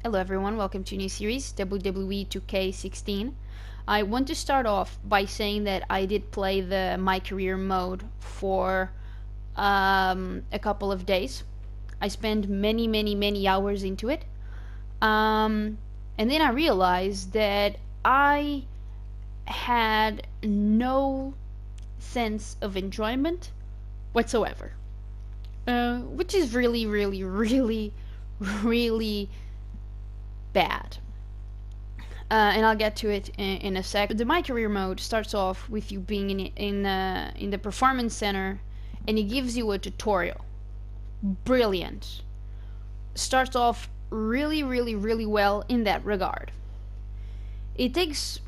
Hello everyone, welcome to a new series, WWE 2K16. I want to start off by saying that I did play the My Career mode for a couple of days. I spent many hours into it. And then I realized that I had no sense of enjoyment whatsoever. Which is really bad. And I'll get to it in a sec. The My Career mode starts off with you being in the performance center, and it gives you a tutorial. Brilliant. Starts off really well in that regard. It takes,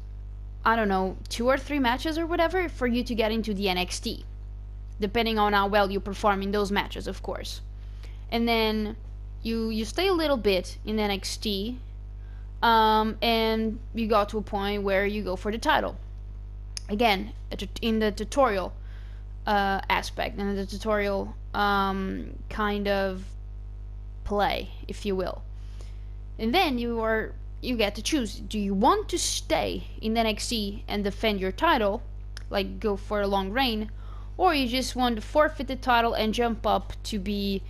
I don't know, 2 or 3 matches or whatever for you to get into the NXT, depending on how well you perform in those matches, of course. And then you stay a little bit in NXT. And you got to a point where you go for the title. Again, in the tutorial aspect, and the tutorial kind of play, if you will. And then you get to choose: do you want to stay in NXT and defend your title, like go for a long reign, or you just want to forfeit the title and jump up to be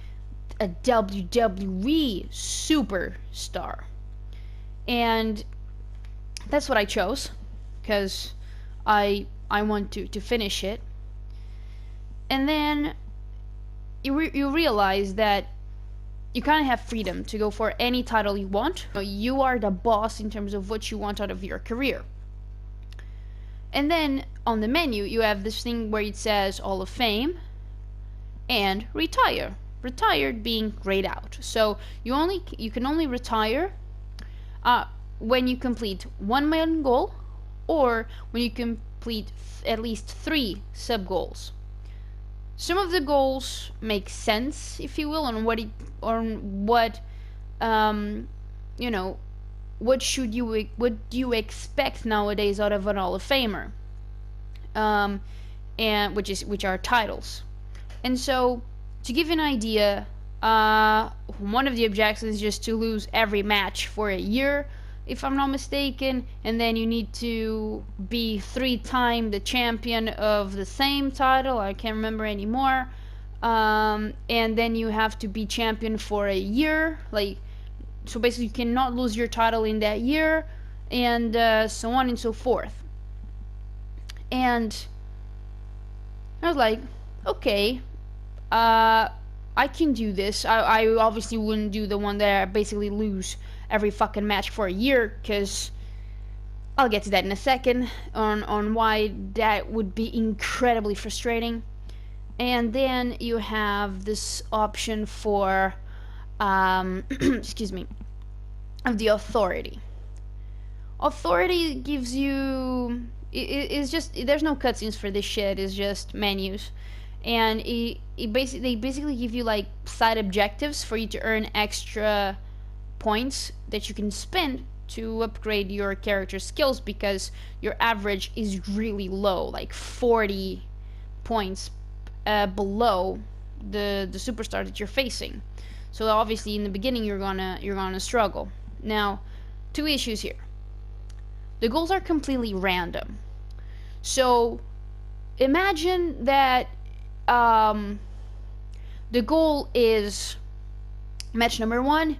a WWE superstar? And that's what I chose, because I want to finish it. And then you realize that you kind of have freedom to go for any title you want. You are the boss in terms of what you want out of your career. And then on the menu you have this thing where it says Hall of Fame and retire. Retired being grayed out. So you can only retire when you complete one main goal, or when you complete at least 3 sub goals. Some of the goals make sense, if you will, on what what you expect nowadays out of an Hall of Famer, and which are titles. And so, to give you an idea, one of the objectives is just to lose every match for a year, if I'm not mistaken, and then you need to be 3-time the champion of the same title. I can't remember anymore. And then you have to be champion for a year, so basically you cannot lose your title in that year, and so on and so forth. And I was like, okay, I can do this. I obviously wouldn't do the one that I basically lose every fucking match for a year, because I'll get to that in a second on why that would be incredibly frustrating. And then you have this option for excuse me, of the authority. Authority gives you, it's just, there's no cutscenes for this shit, it's just menus. And they basically give you like side objectives for you to earn extra points that you can spend to upgrade your character skills, because your average is really low, like 40 points below the superstar that you're facing. So obviously in the beginning you're gonna struggle. Now, 2 issues here. The goals are completely random. So imagine that the goal is match number 1,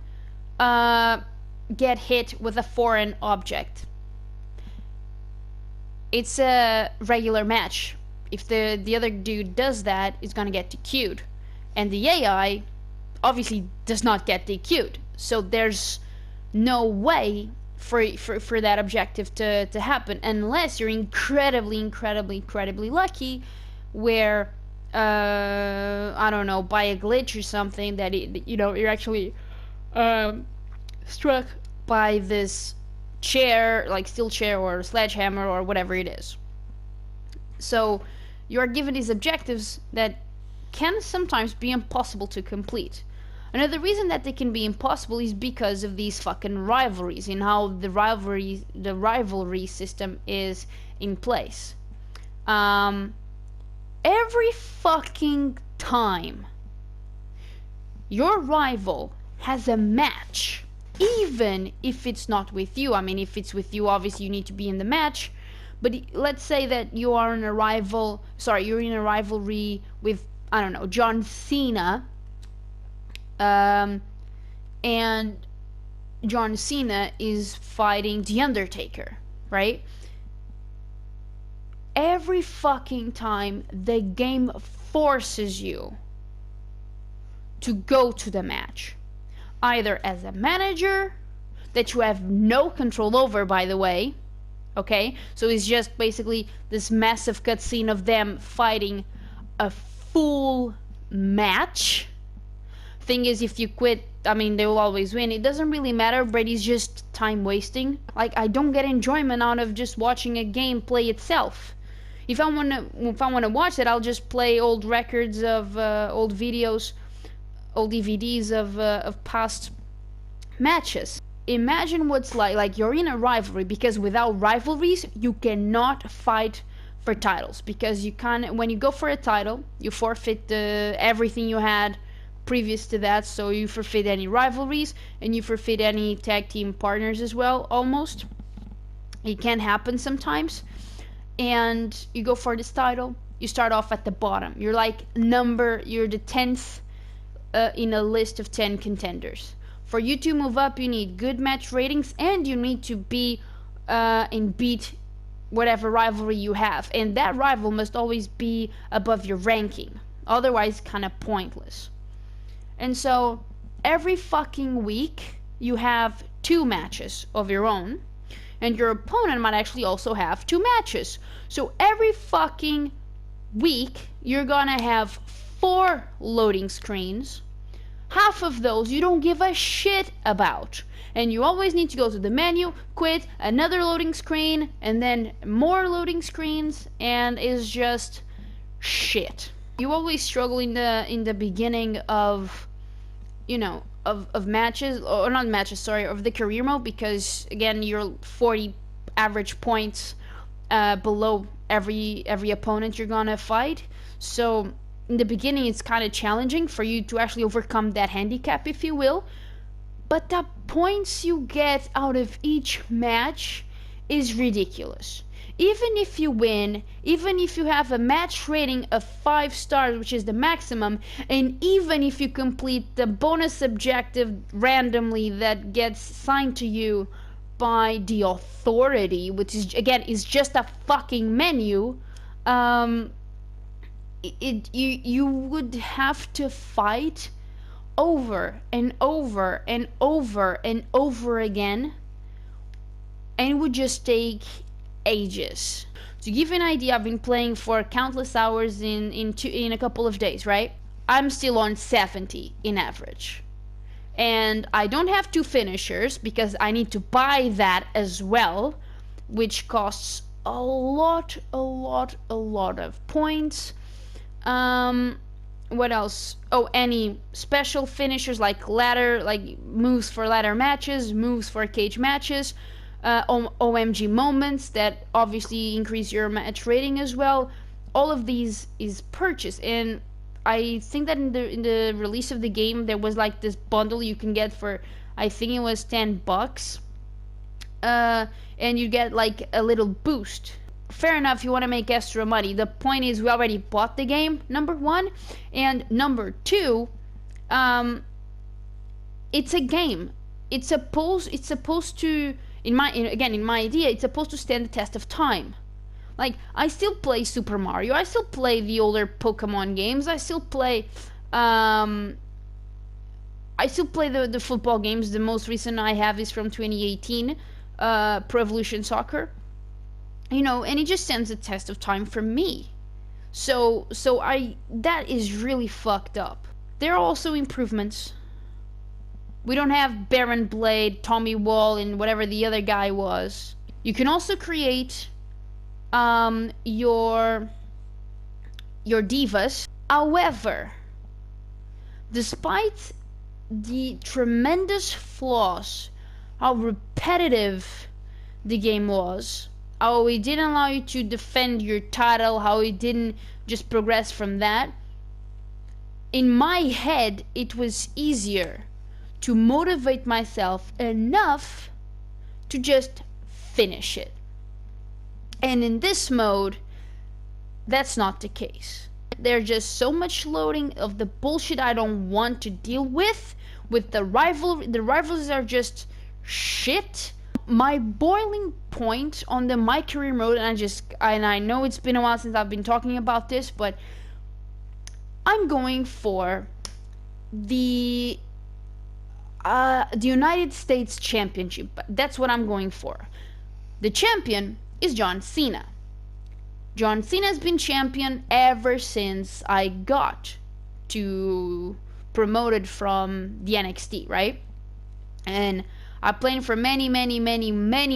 get hit with a foreign object. It's a regular match. If the other dude does that, it's gonna get DQ'd, and the AI obviously does not get DQ'd. So there's no way for that objective to happen, unless you're incredibly lucky, where I don't know, by a glitch or something, that you're actually struck by this chair, like steel chair or sledgehammer or whatever it is. So you are given these objectives that can sometimes be impossible to complete. Another reason that they can be impossible is because of these fucking rivalries, and how the rivalry system is in place. Every fucking time your rival has a match even if it's not with you. I mean, if it's with you, obviously you need to be in the match. But let's say that you are in a you're in a rivalry with, I don't know, John Cena, and John Cena is fighting The Undertaker, right? Every fucking time the game forces you to go to the match, either as a manager that you have no control over, by the way, okay? So it's just basically this massive cutscene of them fighting a full match. Thing is, if you quit, I mean, they will always win. It doesn't really matter, but it's just time wasting. Like, I don't get enjoyment out of just watching a game play itself. If I wanna watch it, I'll just play old records of old videos, old DVDs of past matches. Imagine what's like you're in a rivalry, because without rivalries you cannot fight for titles, because you can't, when you go for a title you forfeit everything you had previous to that, so you forfeit any rivalries and you forfeit any tag team partners as well. Almost, it can happen sometimes. And you go for this title, you start off at the bottom, you're the 10th in a list of 10 contenders. For you to move up, you need good match ratings, and you need to be and beat whatever rivalry you have, and that rival must always be above your ranking, otherwise kind of pointless. And so every fucking week you have 2 matches of your own, and your opponent might actually also have 2 matches. So every fucking week you're gonna have 4 loading screens. Half of those you don't give a shit about, and you always need to go to the menu, quit, another loading screen, and then more loading screens, and it's just shit. You always struggle in the beginning of, you know, of matches, or not matches, sorry, of the career mode, because again you're 40 average points below every opponent you're gonna fight. So in the beginning it's kind of challenging for you to actually overcome that handicap, if you will. But the points you get out of each match is ridiculous. Even if you win, even if you have a match rating of 5 stars, which is the maximum, and even if you complete the bonus objective randomly that gets assigned to you by the authority, which is, again, is just a fucking menu, you would have to fight over and over and over and over again, and it would just take ages. To give you an idea, I've been playing for countless hours in a couple of days, right? I'm still on 70 in average, and I don't have 2 finishers because I need to buy that as well, which costs a lot of points. What else? Oh, any special finishers like moves for ladder matches, moves for cage matches, OMG moments that obviously increase your match rating as well. All of these is purchased, and I think that in the release of the game there was like this bundle you can get for, I think it was $10, and you get like a little boost. Fair enough, you want to make extra money. The point is, we already bought the game, number 1, and number 2, it's a game. It's supposed to, in my idea, it's supposed to stand the test of time. Like, I still play Super Mario, I still play the older Pokemon games, I still play the football games. The most recent I have is from 2018, Pro Evolution Soccer. You know, and it just stands the test of time for me. So that is really fucked up. There are also improvements. We don't have Baron Blade, Tommy Wall, and whatever the other guy was. You can also create your divas. However, despite the tremendous flaws, how repetitive the game was, how it didn't allow you to defend your title, how it didn't just progress from that, in my head it was easier to motivate myself enough to just finish it. And in this mode, that's not the case. There's just so much loading of the bullshit I don't want to deal with the rivalry. The rivalries are just shit. My boiling point on the my career mode, and I know it's been a while since I've been talking about this, but I'm going for the United States Championship. That's what I'm going for. The champion is John Cena. John Cena has been champion ever since I got to promoted from the NXT, right? And I played for many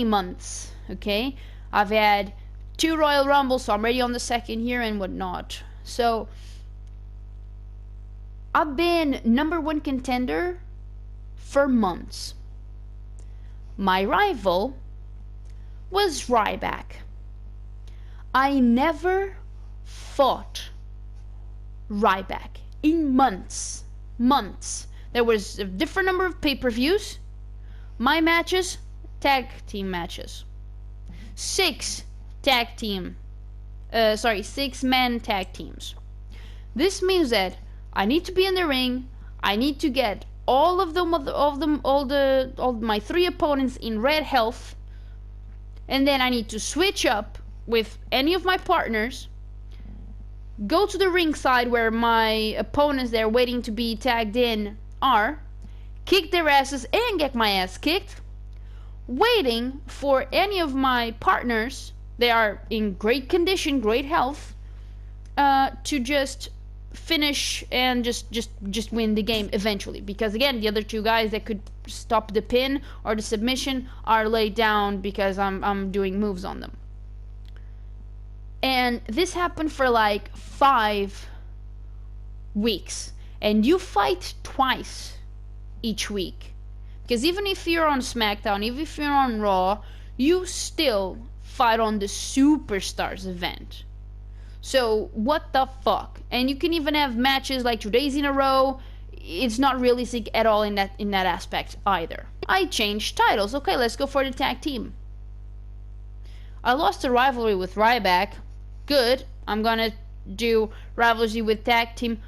months, okay? I've had 2 Royal Rumbles, so I'm ready on the second here and whatnot. So I've been number 1 contender for months. My rival was Ryback. I never fought Ryback in months. There was a different number of pay-per-views. My matches, tag team matches. 6 6-man tag teams. This means that I need to be in the ring. I need to get all my 3 opponents in red health, and then I need to switch up with any of my partners, go to the ringside where my opponents there waiting to be tagged in are, kick their asses and get my ass kicked, waiting for any of my partners, they are in great condition, great health, to just finish and just win the game eventually. Because again, the other 2 guys that could stop the pin or the submission are laid down because I'm doing moves on them. And this happened for like 5 weeks. And you fight twice each week. Because even if you're on SmackDown, even if you're on Raw, you still fight on the Superstars event. So what the fuck? And you can even have matches like 2 days in a row. It's not realistic at all in that aspect either. I changed titles. Okay, let's go for the tag team. I lost the rivalry with Ryback. Good. I'm gonna do rivalry with tag team.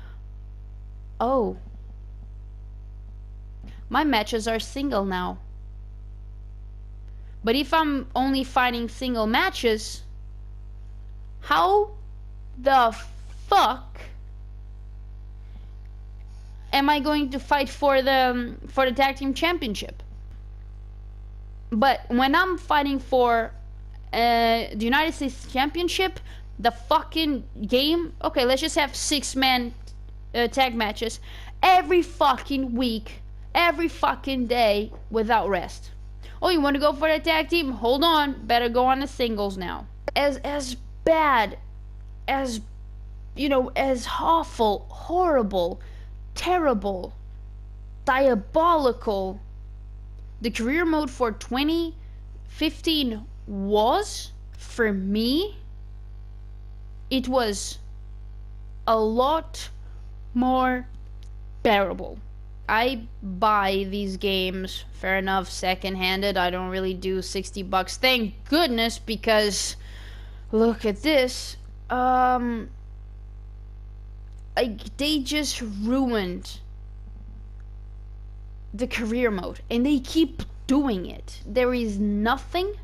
Oh. My matches are single now. But if I'm only fighting single matches, how the fuck am I going to fight for the tag team championship? But when I'm fighting for the United States Championship, the fucking game, okay, let's just have 6-man tag matches every fucking week, every fucking day without rest. Oh, you want to go for the tag team? Hold on, better go on the singles now. As bad as, as awful, horrible, terrible, diabolical the career mode for 2015 was, for me, it was a lot more bearable. I buy these games, fair enough, second-handed. I don't really do $60. Thank goodness, because look at this. They just ruined the career mode, and they keep doing it. There is nothing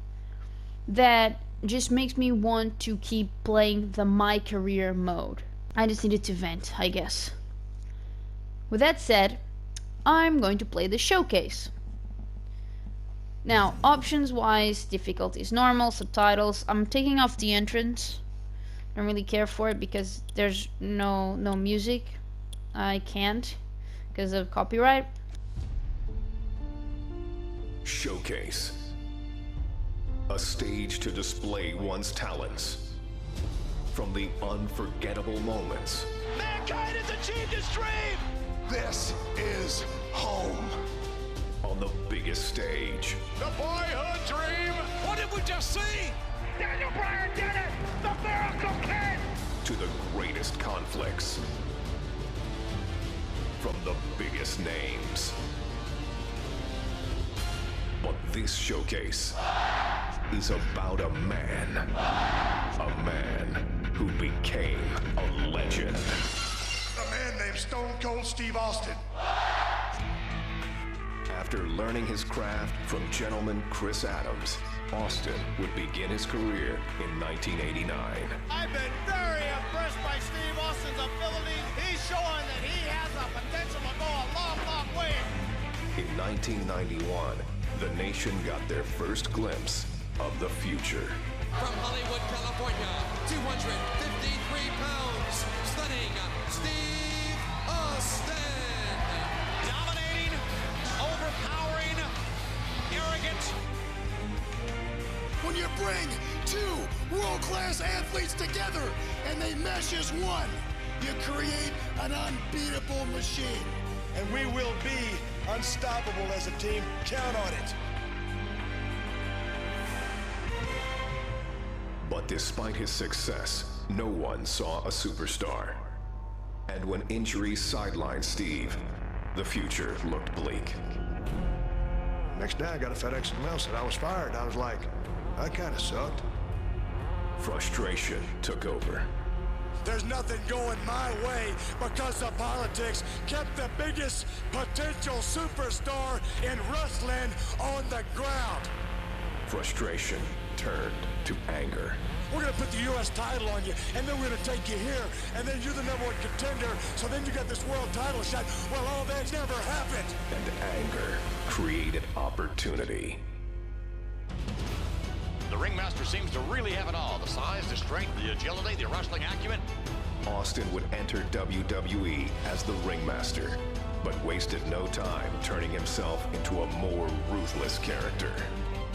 that just makes me want to keep playing the my career mode. I just needed to vent, I guess. With that said, I'm going to play the showcase. Now, options wise, difficulty is normal, subtitles. I'm taking off the entrance. Don't really care for it because there's no music. I can't because of copyright. Showcase. A stage to display one's talents. From the unforgettable moments. Mankind has achieved his dream! This is home. On the biggest stage. The boyhood dream! What did we just see? Daniel Bryan did it! The Miracle Kid! To the greatest conflicts. From the biggest names. This showcase is about a man who became a legend. A man named Stone Cold Steve Austin. After learning his craft from gentleman Chris Adams, Austin would begin his career in 1989. I've been very impressed by Steve Austin's ability. He's showing that he has the potential to go a long, long way. In 1991, the nation got their first glimpse of the future. From Hollywood, California, 253 pounds, stunning Steve Austin. Dominating, overpowering, arrogant. When you bring two world-class athletes together and they mesh as one, you create an unbeatable machine. And we will be unstoppable as a team. Count on it. But despite his success, no one saw a superstar. And when injuries sidelined Steve, the future looked bleak. Next day, I got a FedEx mail said I was fired. I was like, that kind of sucked. Frustration took over. There's nothing going my way because the politics kept the biggest potential superstar in wrestling on the ground. Frustration turned to anger. We're going to put the U.S. title on you, and then we're going to take you here, and then you're the #1 contender, so then you got this world title shot. Well, all that never happened. And anger created opportunity. The ringmaster seems to really have it all. The size, the strength, the agility, the wrestling acumen. Austin would enter WWE as the ringmaster, but wasted no time turning himself into a more ruthless character.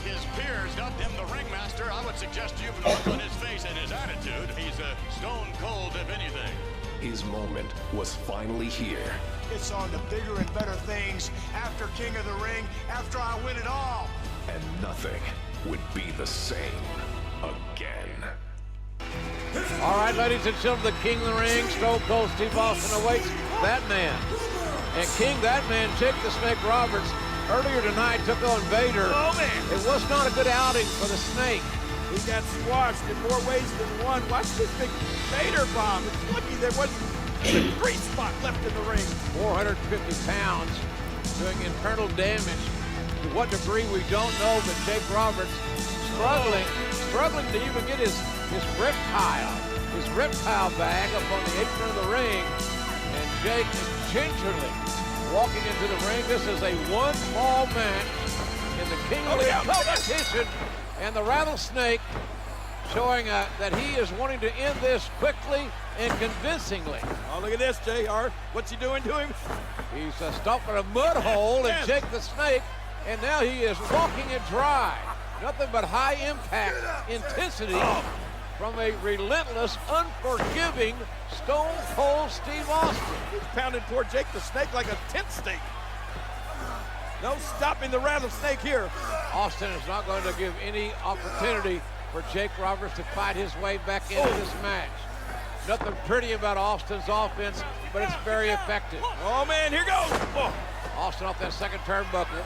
His peers dubbed him the ringmaster. I would suggest to you from the look on his face and his attitude, he's a stone cold if anything. His moment was finally here. It's on to bigger and better things after King of the Ring, after I win it all. And nothing would be the same again. All right, ladies and gentlemen, the King of the Ring, Stone Cold Steve Austin awaits that man. And King, that man, Jake the Snake Roberts, earlier tonight took on Vader. Oh, man. It was not a good outing for the Snake. He got squashed in more ways than one. Watch this big Vader bomb. It's lucky there wasn't a free spot left in the ring. 450 pounds doing internal damage. To what degree, we don't know, but Jake Roberts struggling to even get his reptile bag up on the apron of the ring. And Jake gingerly walking into the ring. This is a one-fall match in the King of the Ring competition. And the Rattlesnake showing that he is wanting to end this quickly and convincingly. Oh, look at this, JR. What's he doing to him? He's stomping a mud hole in Jake the Snake, and now he is walking it dry. Nothing but high impact intensity from a relentless, unforgiving Stone Cold Steve Austin. He's pounding poor Jake the Snake like a tent stake. No stopping the Rattlesnake here. Austin is not going to give any opportunity for Jake Roberts to fight his way back into this match. Nothing pretty about Austin's offense, but it's very effective. Oh, man, here goes. Oh. Austin off that second turnbuckle,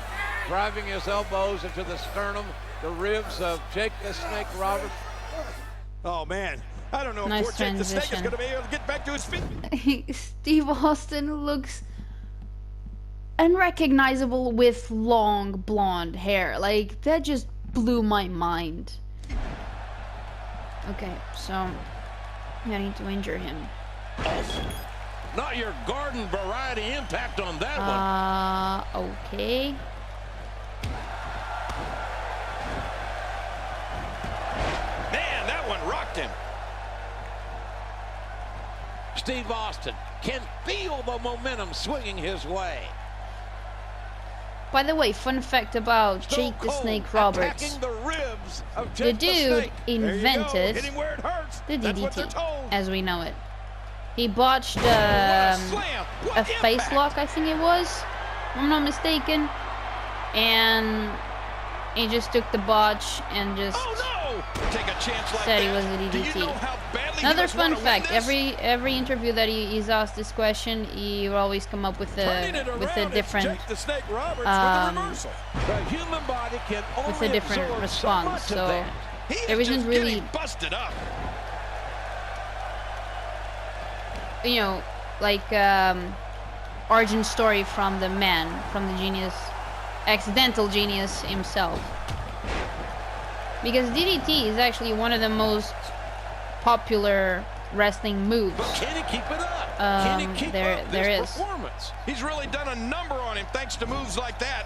driving his elbows into the sternum, the ribs of Jake the Snake Roberts. Oh, man. I don't know Nice if poor Jake the Snake is transition. going to be able to get back to his feet. Steve Austin looks unrecognizable with long blonde hair. Like, that just blew my mind. Okay, so I need to injure him. Not your garden variety impact on that one. Okay. Man, that one rocked him. Steve Austin can feel the momentum swinging his way. By the way, fun fact about Jake the Snake Roberts. Attacking the ribs of The Jake dude Snake. invented Hit him where it hurts. the That's what they're DDT, told. as we know it. He botched Slam. a What face impact. lock, I think it was, if I'm not mistaken, and he just took the botch and just Oh no! Take a chance like said he that. was a Do you DDT. know how badly Another fun fact: every interview that he's asked this question, he will always come up with a different response. So there isn't really, busted up. you know, like origin story from the man, from the genius, accidental genius himself. Because DDT is actually one of the most popular wrestling moves. But can he keep it up? Can he keep up there this performance? He's really done a number on him thanks to moves like that.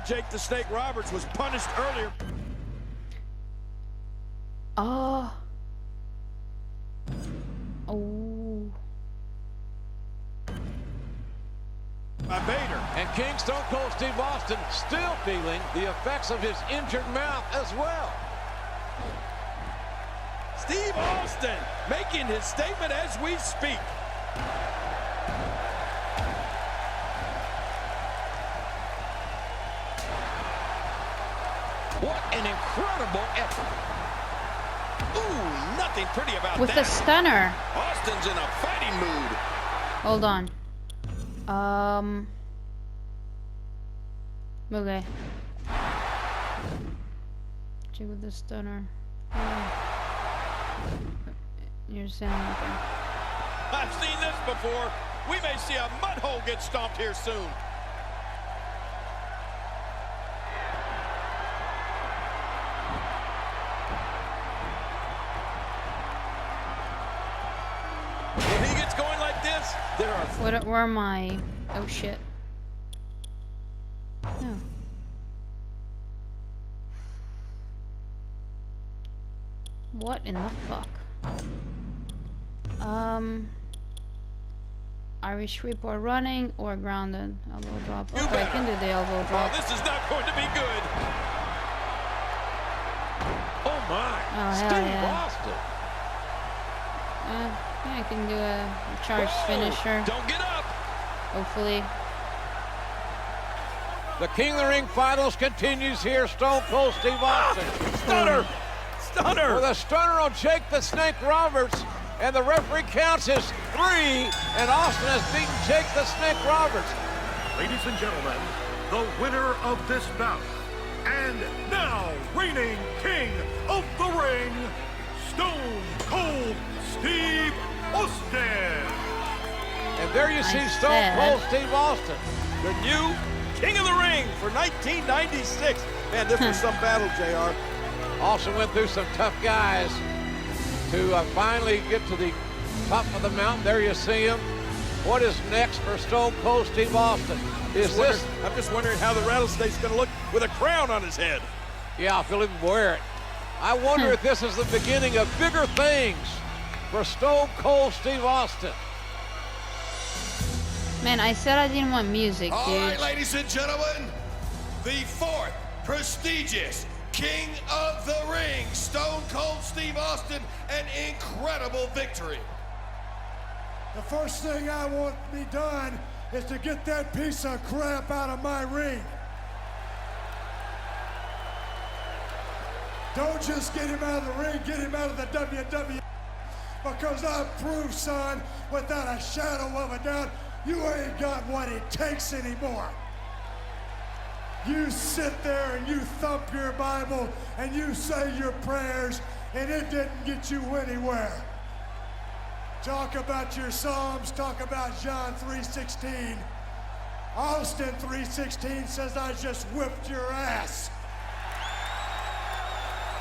Jake the Snake Roberts was punished earlier. Oh. By Vader. And King Stone Cold Steve Austin still feeling the effects of his injured mouth as well. Steve Austin making his statement as we speak. What an incredible effort. Ooh, nothing pretty about With that. the stunner. Austin's in a fighting mood. Hold on. Okay. Check with the stunner. You're saying okay. I've seen this before. We may see a mud hole get stomped here soon. When he gets going like this, there are... Where am I? Oh shit. No. What in the fuck? Irish whip or running or grounded. Elbow drop. Okay, I can do the elbow drop. Oh, this is not going to be good. Oh my! Oh, hell Steve yeah. Austin. Yeah, I can do a charged finisher. Don't get up. Hopefully. The King of the Ring finals continues here. Stone Cold Steve Austin. Stunner. Stunner. With a stunner on Jake the Snake Roberts. And the referee counts as 3. And Austin has beaten Jake the Snake Roberts. Ladies and gentlemen, the winner of this bout, and now reigning King of the Ring, Stone Cold Steve Austin. And there you see Stone Cold Steve Austin. The new King of the Ring for 1996. Man, this was some battle, JR. Austin went through some tough guys to finally get to the top of the mountain. There you see him. What is next for Stone Cold Steve Austin? I'm just wondering how the rattlesnake's going to look with a crown on his head. Yeah, if he'll even wear it. I wonder if this is the beginning of bigger things for Stone Cold Steve Austin. Man, I said I didn't want music, All dude. right, ladies and gentlemen, the 4th prestigious King of the Ring, Stone Cold Steve Austin, an incredible victory. The first thing I want to be done is to get that piece of crap out of my ring. Don't just get him out of the ring, get him out of the WWE. Because I've proved, son, without a shadow of a doubt, you ain't got what it takes anymore. You sit there and you thump your Bible and you say your prayers, and it didn't get you anywhere. Talk about your Psalms, talk about John 3:16. Austin 3:16 says I just whipped your ass.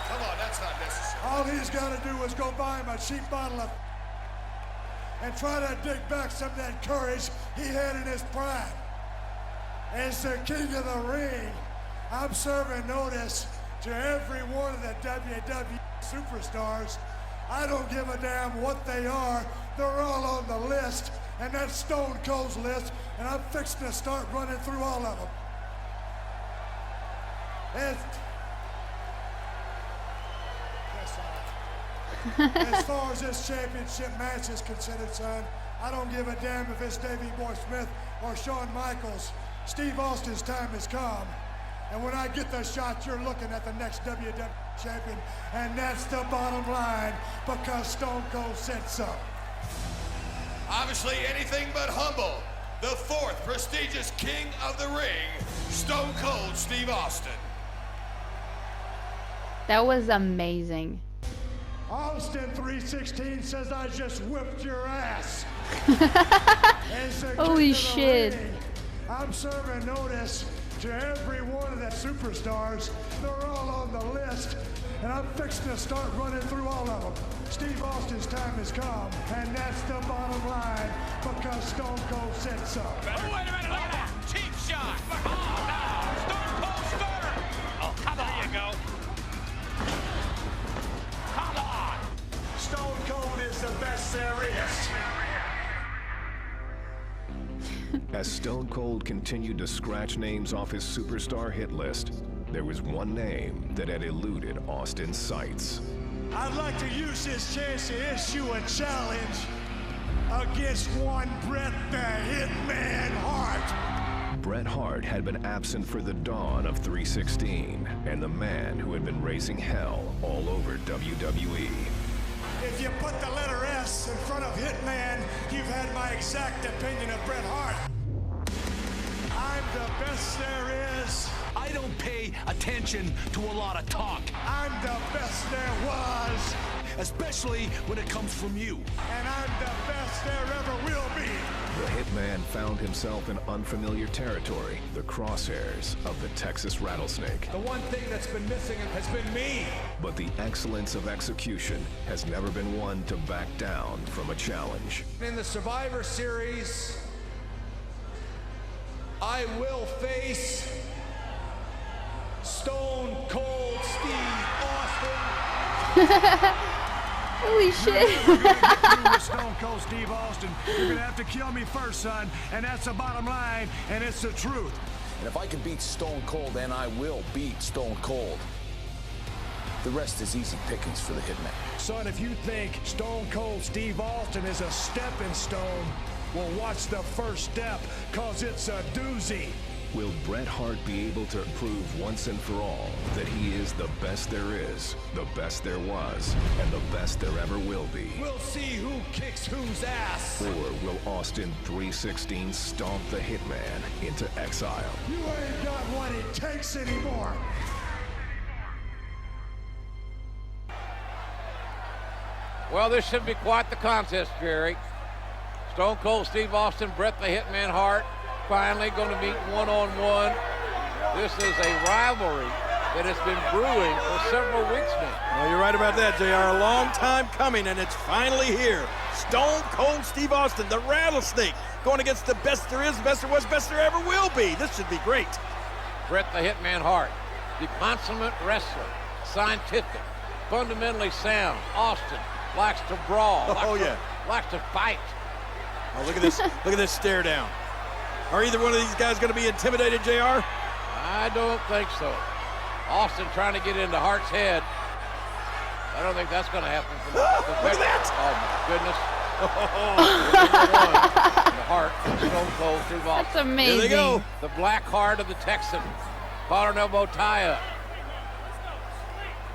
Come on, that's not necessary. All he's got to do is go buy him a cheap bottle of and try to dig back some of that courage he had in his prime. As the King of the Ring, I'm serving notice to every one of the WWE superstars. I don't give a damn what they are. They're all on the list, and that's Stone Cold's list, and I'm fixing to start running through all of them. As far as this championship match is considered, son, I don't give a damn if it's Davey Boy Smith or Shawn Michaels. Steve Austin's time has come. And when I get the shot, you're looking at the next WWE champion. And that's the bottom line, because Stone Cold said so. Obviously anything but humble. The fourth prestigious king of the ring, Stone Cold Steve Austin. That was amazing. Austin 316 says I just whipped your ass. Holy shit. Ring, I'm serving notice to every one of the superstars. They're all on the list, and I'm fixing to start running through all of them. Steve Austin's time has come, and that's the bottom line, because Stone Cold said so. Oh, wait a minute, look at that. Cheap shot. Oh, no. Stone Cold Stunner. Oh, come on. There you go. Come on. Stone Cold is the best there is. As Stone Cold continued to scratch names off his superstar hit list, there was one name that had eluded Austin's sights. I'd like to use this chance to issue a challenge against one Bret the Hitman Hart. Bret Hart had been absent for the dawn of 316, and the man who had been raising hell all over WWE. If you put the letter S in front of Hitman, you've had my exact opinion of Bret Hart. I'm the best there is. I don't pay attention to a lot of talk. I'm the best there was. Especially when it comes from you. And I'm the best there ever will be. The Hitman found himself in unfamiliar territory, the crosshairs of the Texas Rattlesnake. The one thing that's been missing has been me. But the excellence of execution has never been one to back down from a challenge. In the Survivor Series, I will face Stone Cold Steve Austin. Holy shit. Stone Cold Steve Austin, you're gonna have to kill me first, son, and that's the bottom line, and it's the truth. And if I can beat Stone Cold, then I will beat Stone Cold. The rest is easy pickings for the Hitman. Son, if you think Stone Cold Steve Austin is a stepping stone, well, watch the first step, cause it's a doozy. Will Bret Hart be able to prove once and for all that he is the best there is, the best there was, and the best there ever will be? We'll see who kicks whose ass. Or will Austin 316 stomp the Hitman into exile? You ain't got what it takes anymore. Well, this should be quite the contest, Jerry. Stone Cold Steve Austin, Bret the Hitman Hart, finally going to meet one-on-one. This is a rivalry that has been brewing for several weeks now. Well, you're right about that, JR. A long time coming, and it's finally here. Stone Cold Steve Austin, the Rattlesnake, going against the best there is, best there was, best there ever will be. This should be great. Bret the Hitman Hart, the consummate wrestler, scientific, fundamentally sound. Austin likes to brawl, likes to fight. Oh, look at this. Look at this stare down. Are either one of these guys going to be intimidated, JR? I don't think so. Austin trying to get into Hart's head. I don't think that's going to happen. Look at that! Oh, my goodness. The Hart from Stone Cold Steve Austin. That's amazing. Here they go. The black heart of the Texan. Collar and elbow tie-up.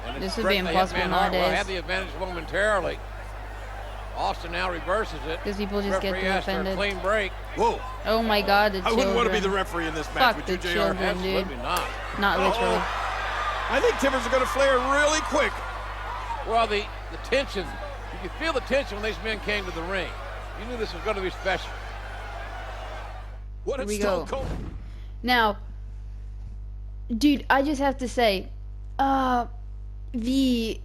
And This would Bret be the impossible Hitman Hart will nowadays. have the advantage momentarily. Austin now reverses it. Because people just get Referee too asked for a offended. clean break. Whoa. Oh my god, the I children. wouldn't want to be the referee in this match, Fuck would you, the JR? children, dude. Absolutely not. Not literally. I think Timbers are going to flare really quick. Well, the tension, you could feel the tension when these men came to the ring. You knew this was going to be special. What Here if we Stone go. Cold? Now, dude, I just have to say, the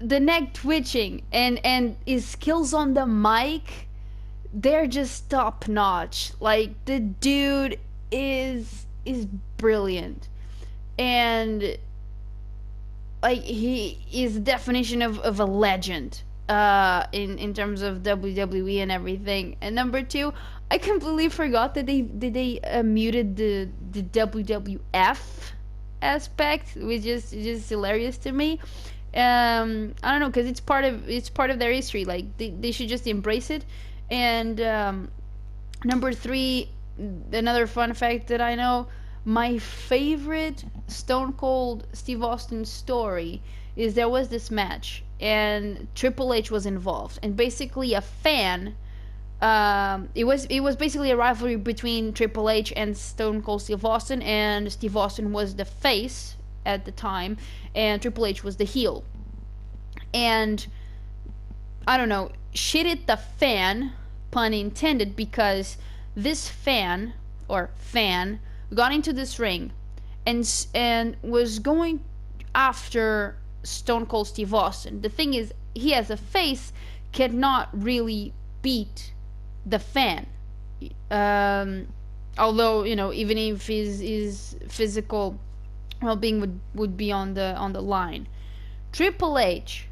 neck twitching and his skills on the mic, they're just top notch. Like, the dude is brilliant, and like, he is the definition of a legend in terms of WWE and everything. And number two, I completely forgot that they muted the WWF aspect, which is just hilarious to me. I don't know, because it's part of their history. Like, they should just embrace it. And number three, another fun fact that I know, my favorite Stone Cold Steve Austin story is there was this match and Triple H was involved, and basically a fan. It was basically a rivalry between Triple H and Stone Cold Steve Austin, and Steve Austin was the face at the time, and Triple H was the heel. And I don't know, shit at the fan, pun intended, because this fan got into this ring and was going after Stone Cold Steve Austin. The thing is, he as a face cannot really beat the fan. Although, you know, even if his physical well-being would be on the line. Triple H,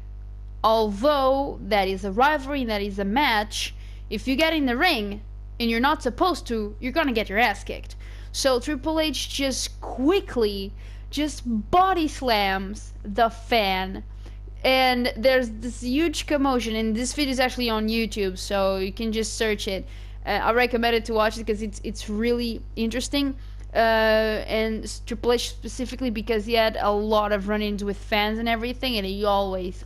although that is a rivalry, that is a match, if you get in the ring and you're not supposed to, you're gonna get your ass kicked. So Triple H just quickly just body slams the fan, and there's this huge commotion, and this video is actually on YouTube, so you can just search it. I recommend it to watch it because it's really interesting. And Triple H specifically, because he had a lot of run-ins with fans and everything, and he always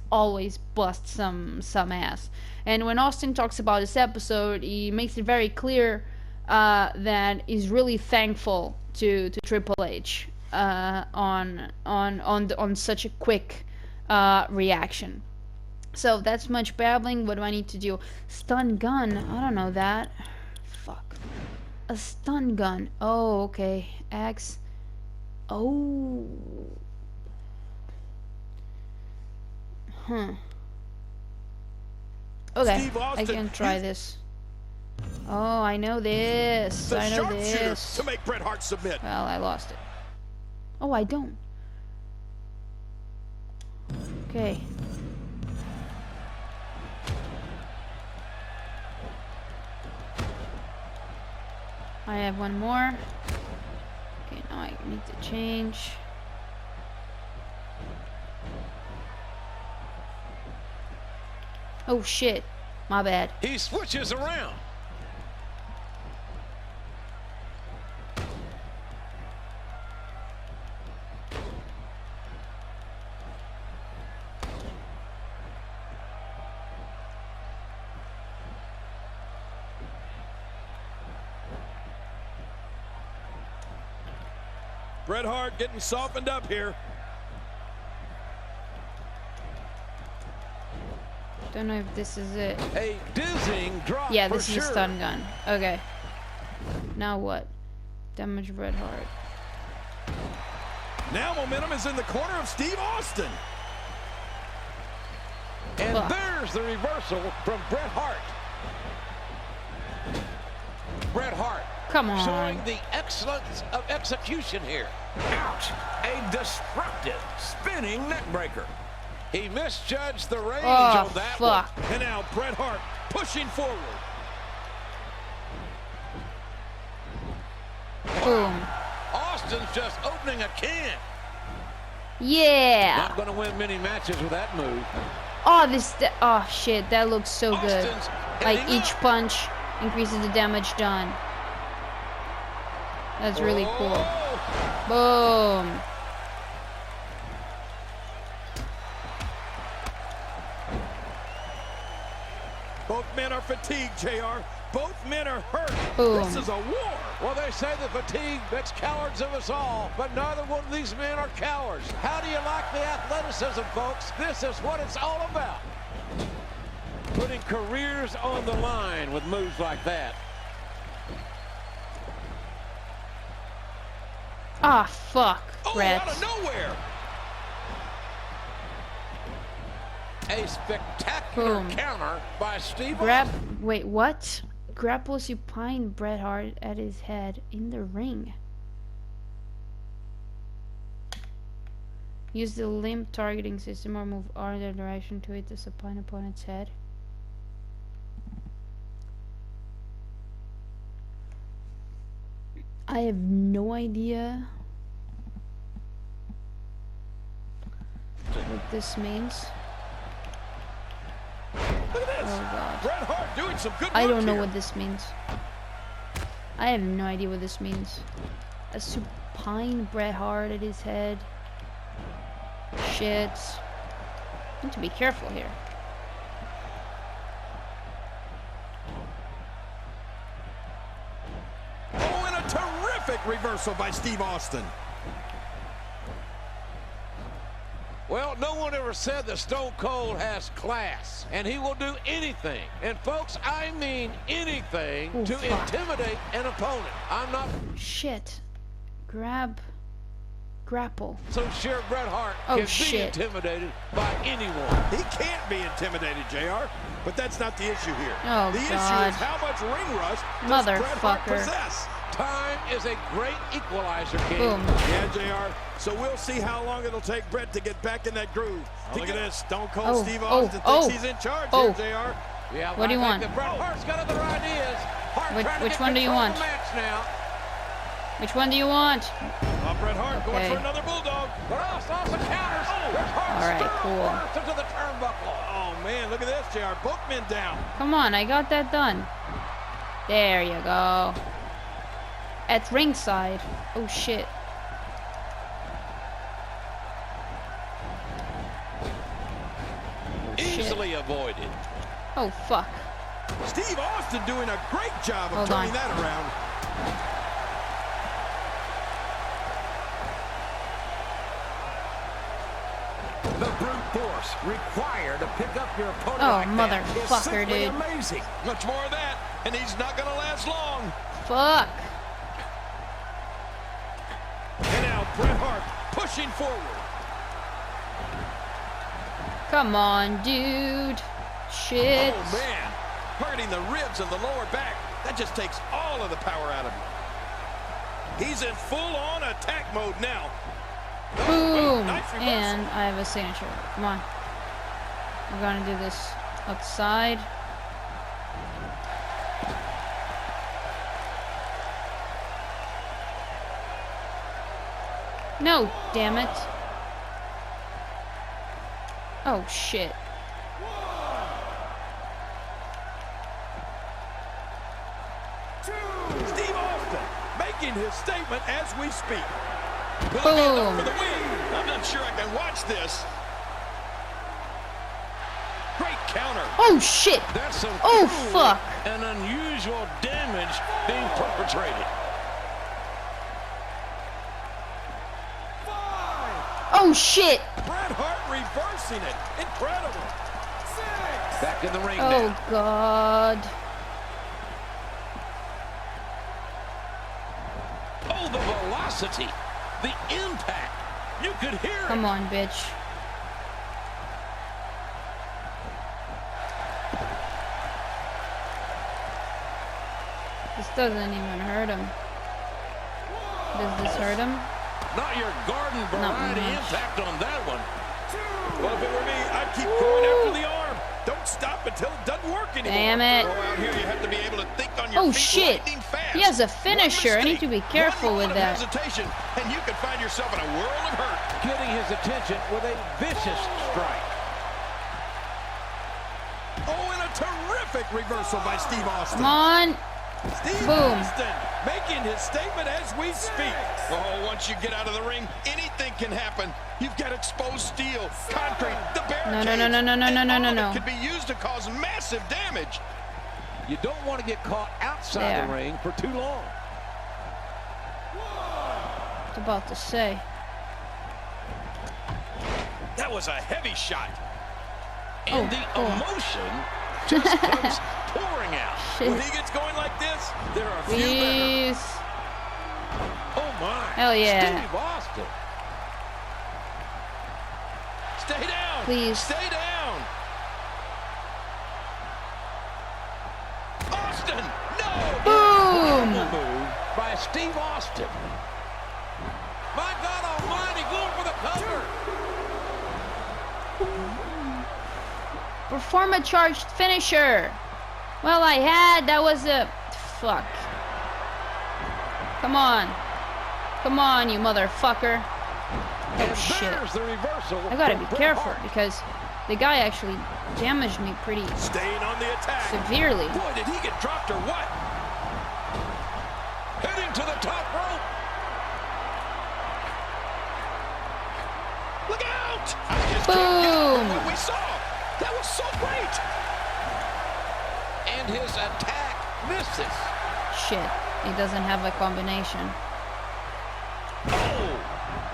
busts some ass. And when Austin talks about this episode, he makes it very clear that he's really thankful to Triple H on such a quick reaction. So that's much babbling. What do I need to do? Stun gun? I don't know that. Fuck. A stun gun. Oh, okay. X. Oh. Huh. Okay, I can try this. Oh, I know this. I know this. To make Bret Hart submit. Well, I lost it. Oh, I don't. Okay. I have one more. Okay, now I need to change. Oh shit, my bad. He switches around. Bret Hart getting softened up here. Don't know if this is it. A dizzying drop. Yeah, this is sure. a stun gun. Okay. Now what? Damage Bret Hart. Now momentum is in the corner of Steve Austin. And there's the reversal from Bret Hart. Bret Hart. Come on. Showing the excellence of execution here. Ouch! A destructive spinning neckbreaker. He misjudged the range Oh, on that fuck. one. And now Bret Hart pushing forward. Boom. Austin's just opening a can. Yeah. Not going to win many matches with that move. Oh, oh shit, that looks so good. Austin's Like heading each up. punch increases the damage done. That's really cool. Boom. Both men are fatigued, JR. Both men are hurt. Boom. This is a war. Well, they say the fatigue makes cowards of us all, but neither one of these men are cowards. How do you like the athleticism, folks? This is what it's all about. Putting careers on the line with moves like that. Ah, fuck, Oh, Bret. out of nowhere. A spectacular Boom. counter by Steve Grab. Austin. Wait, what? Grapple supine Bret Hart at his head in the ring. Use the limb targeting system or move R in the direction to hit the supine opponent's head. I have no idea what this means. Look at this. Oh god. Bret Hart doing some good work I don't know here. what this means. I have no idea what this means. Pine Bret Hart at his head. Shit. Need to be careful here. Oh, and a terrific reversal by Steve Austin. Well, no one ever said that Stone Cold has class, and he will do anything, and folks, I mean anything, Ooh, to fuck. intimidate an opponent. I'm not Shit. Grapple. so sure Bret Hart Oh, can shit. be intimidated by anyone. He can't be intimidated, JR, but that's not the issue here. Oh, the issue God. is how much ring rust does Bret Hart Motherfucker. possess. Time is a great equalizer, King. Boom. Yeah, JR. So we'll see how long it'll take Bret to get back in that groove. Look at this. Stone Cold Oh, Steve oh, Austin oh, thinks he's in charge oh. here, JR. Yeah, What do you I think want? that Bret Hart's got other ideas. Hart trying to Which get one do you control want? of the match now. Which one do you want? Bret Hart going Okay. for another bulldog. But Austin counters. Bret Hart All right, sternly cool. bursts into the turnbuckle. Oh, man, look at this, JR. Both men down. Come on, I got that done. There you go. At ringside. Oh shit. Easily avoided. Oh fuck. Steve Austin doing a great job of Hold turning on. that around. The brute force required to pick up your opponent Oh, like that is motherfucker, simply dude. amazing. Much more of that, and he's not going to last long. Fuck. And now Bret Hart pushing forward. Come on, dude. Shit. Oh, man. Hurting the ribs and the lower back. That just takes all of the power out of him. He's in full-on attack mode now. Boom. Nice reversal. And I have a signature. Come on. We're gonna do this outside. No, damn it. Oh shit. Steve Austin making his statement as we speak. Boom. For the win. I'm not sure I can watch this. Great counter. Oh shit. That's some Oh cruel fuck. and unusual damage being perpetrated. Oh shit. Bret Hart reversing it. Incredible. Back in the ring Oh now. god. Oh, the velocity, the impact. You could hear Come it. on, bitch. This doesn't even hurt him. Does this hurt him? Not your garden Not variety much. impact on that one. Well, if it were me, I'd keep going after the arm. Don't stop until it doesn't work anymore. Damn it. Oh, out here you have to be able to think on your Oh feet shit. lightning fast. He has a One finisher. I need to be mistake, careful one with moment of that. hesitation, and you could find yourself in a world of hurt. Getting his attention with a vicious strike. Oh, and a terrific reversal by Steve Austin. Come on. Steve Boom. Austin making his statement as we speak. Oh, once you get out of the ring, anything can happen. You've got exposed steel, concrete, the barricades. No. It could be used to cause massive damage. You don't want to get caught outside the There. ring for too long. I was about to say. That was a heavy shot. And the emotion just comes pouring out. When Shit. he gets going like this, there are few better. Please. Oh my. Hell yeah. Steve Austin. Stay down. Please. Stay down. Austin, no. Boom. Move by Steve Austin. My God Almighty, going for the cover. Perform a charged finisher. Well, I had. That was a... Fuck. Come on. Come on, you motherfucker. Oh, And shit. there's the reversal. I gotta from be Bret careful Hart. because the guy actually damaged me pretty Staying on the attack. severely. Boy, did he get dropped or what? Heading to the top rope. Look out! Boom! What we saw. That was so great. And his attack misses. Shit, he doesn't have a combination. Oh,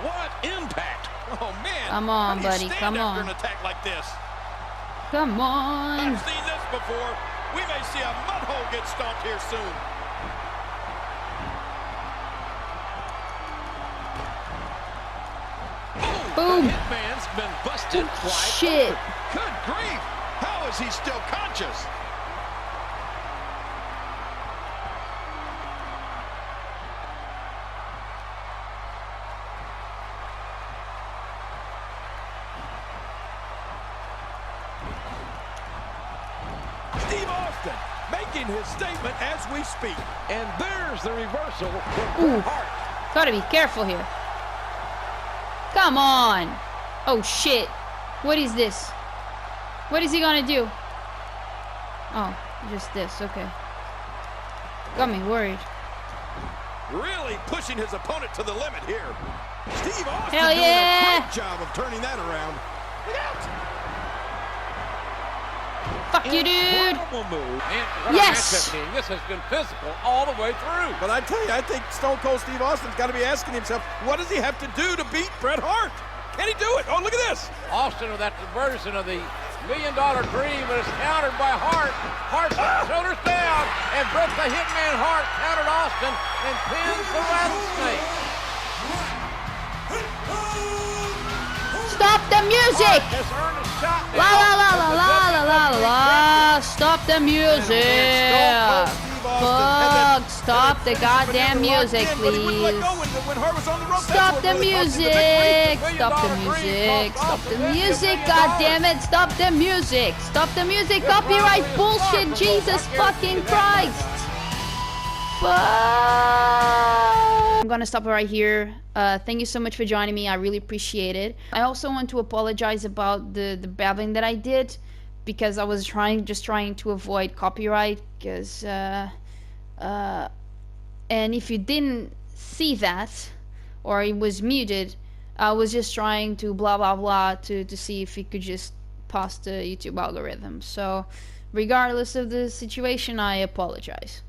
what impact! Oh man! Come on, How do you buddy, stand come after on. an attack like this? Come on! I've seen this before. We may see a mud hole get stomped here soon. Boom! The hitman's been busted wide Shit! open. Good grief! How is he still conscious? Steve Austin making his statement as we speak. And there's the reversal from Ooh. Bret Hart. Gotta be careful here. Come on! Oh shit! What is this? What is he gonna do? Oh, just this, okay. Got me worried. Really pushing his opponent to the limit here. Steve Austin Hell doing yeah! a great job of turning that around. Look out! Fuck you, dude! Incredible move. And what Yes! a matchup, King. This has been physical all the way through. But I tell you, I think Stone Cold Steve Austin's got to be asking himself, what does he have to do to beat Bret Hart? Can he do it? Oh, look at this. Austin with that version of the $1 Million Dream, but it's countered by Hart. Hart shoulders down, and Bret the Hitman Hart countered Austin and pins the Rattlesnake. Stop the music! Has earned a shot now. La la la la la la la la! Stop the music! Fuck! Stop the goddamn music, please! Stop the music! Stop the music! Stop the music! God damn it! Stop the music! Stop the music! Copyright bullshit! Jesus fucking Christ! Fuck! I'm gonna stop it right here. Thank you so much for joining me. I really appreciate it. I also want to apologize about the babbling that I did, because I was just trying to avoid copyright. Because and if you didn't see that, or it was muted, I was just trying to blah blah blah to see if it could just pass the YouTube algorithm. So regardless of the situation, I apologize.